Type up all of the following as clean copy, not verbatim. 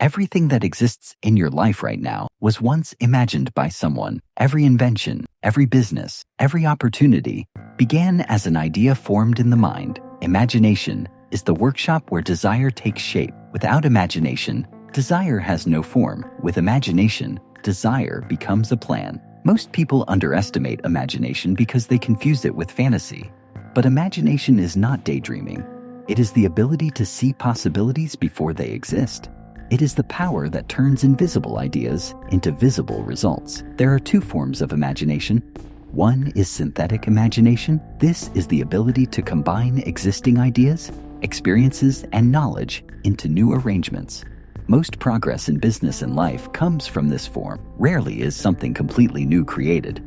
Everything that exists in your life right now was once imagined by someone. Every invention, every business, every opportunity began as an idea formed in the mind. Imagination is the workshop where desire takes shape. Without imagination, desire has no form. With imagination, desire becomes a plan. Most people underestimate imagination because they confuse it with fantasy. But imagination is not daydreaming. It is the ability to see possibilities before they exist. It is the power that turns invisible ideas into visible results. There are two forms of imagination. One is synthetic imagination. This is the ability to combine existing ideas, experiences, and knowledge into new arrangements. Most progress in business and life comes from this form. Rarely is something completely new created.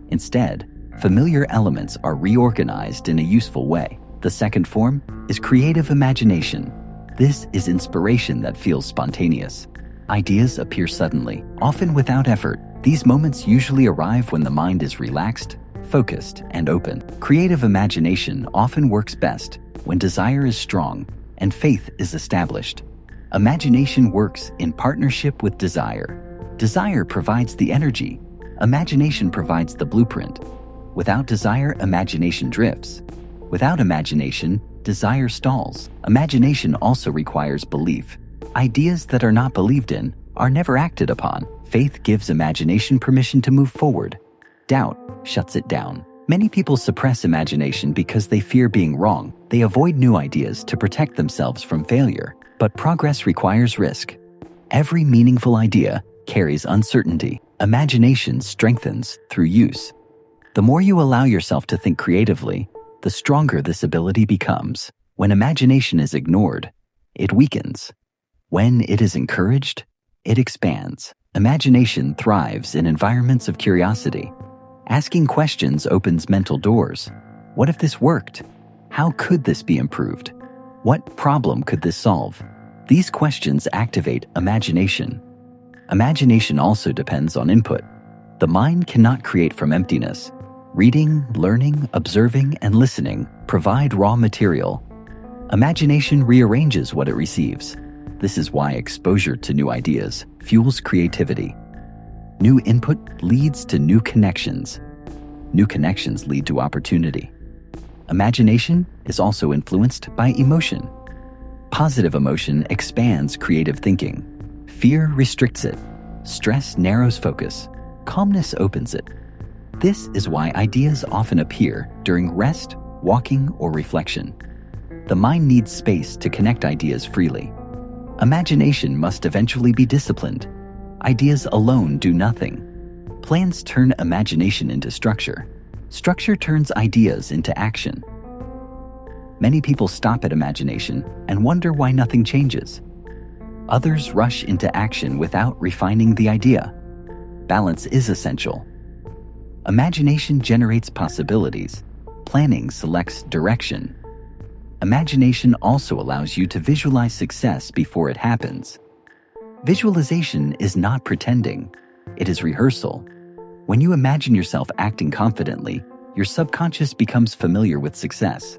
Instead, familiar elements are reorganized in a useful way. The second form is creative imagination. This is inspiration that feels spontaneous. Ideas appear suddenly, often without effort. These moments usually arrive when the mind is relaxed, focused, and open. Creative imagination often works best when desire is strong and faith is established. Imagination works in partnership with desire. Desire provides the energy. Imagination provides the blueprint. Without desire, imagination drifts. Without imagination, desire stalls. Imagination also requires belief. Ideas that are not believed in are never acted upon. Faith gives imagination permission to move forward. Doubt shuts it down. Many people suppress imagination because they fear being wrong. They avoid new ideas to protect themselves from failure. But progress requires risk. Every meaningful idea carries uncertainty. Imagination strengthens through use. The more you allow yourself to think creatively, the stronger this ability becomes. When imagination is ignored, it weakens. When it is encouraged, it expands. Imagination thrives in environments of curiosity. Asking questions opens mental doors. What if this worked? How could this be improved? What problem could this solve? These questions activate imagination. Imagination also depends on input. The mind cannot create from emptiness. Reading, learning, observing, and listening provide raw material. Imagination rearranges what it receives. This is why exposure to new ideas fuels creativity. New input leads to new connections. New connections lead to opportunity. Imagination is also influenced by emotion. Positive emotion expands creative thinking. Fear restricts it. Stress narrows focus. Calmness opens it. This is why ideas often appear during rest, walking, or reflection. The mind needs space to connect ideas freely. Imagination must eventually be disciplined. Ideas alone do nothing. Plans turn imagination into structure. Structure turns ideas into action. Many people stop at imagination and wonder why nothing changes. Others rush into action without refining the idea. Balance is essential. Imagination generates possibilities. Planning selects direction. Imagination also allows you to visualize success before it happens. Visualization is not pretending. It is rehearsal. When you imagine yourself acting confidently, your subconscious becomes familiar with success.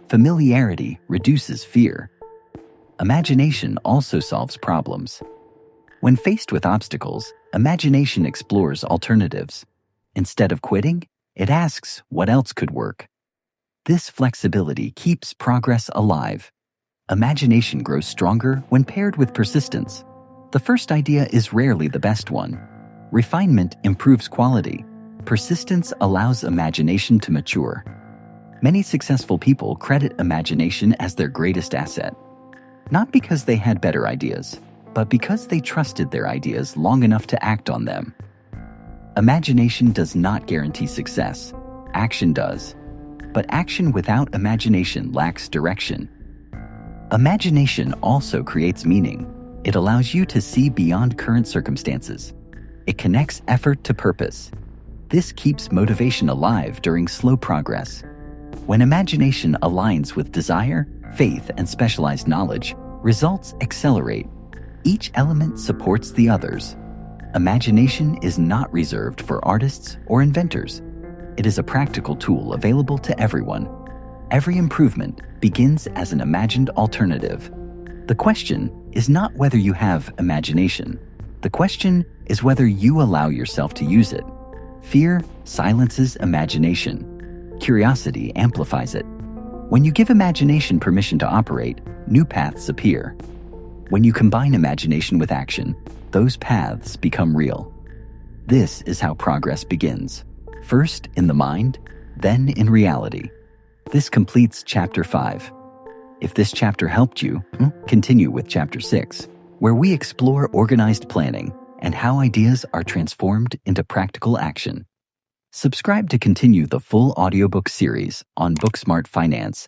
Familiarity reduces fear. Imagination also solves problems. When faced with obstacles, imagination explores alternatives. Instead of quitting, it asks what else could work. This flexibility keeps progress alive. Imagination grows stronger when paired with persistence. The first idea is rarely the best one. Refinement improves quality. Persistence allows imagination to mature. Many successful people credit imagination as their greatest asset. Not because they had better ideas, but because they trusted their ideas long enough to act on them. Imagination does not guarantee success. Action does. But action without imagination lacks direction. Imagination also creates meaning. It allows you to see beyond current circumstances. It connects effort to purpose. This keeps motivation alive during slow progress. When imagination aligns with desire, faith, and specialized knowledge, results accelerate. Each element supports the others. Imagination is not reserved for artists or inventors. It is a practical tool available to everyone. Every improvement begins as an imagined alternative. The question is not whether you have imagination. The question is whether you allow yourself to use it. Fear silences imagination. Curiosity amplifies it. When you give imagination permission to operate, new paths appear. When you combine imagination with action, those paths become real. This is how progress begins. First in the mind, then in reality. This completes Chapter 5. If this chapter helped you, continue with Chapter 6, where we explore organized planning and how ideas are transformed into practical action. Subscribe to continue the full audiobook series on Booksmart Finance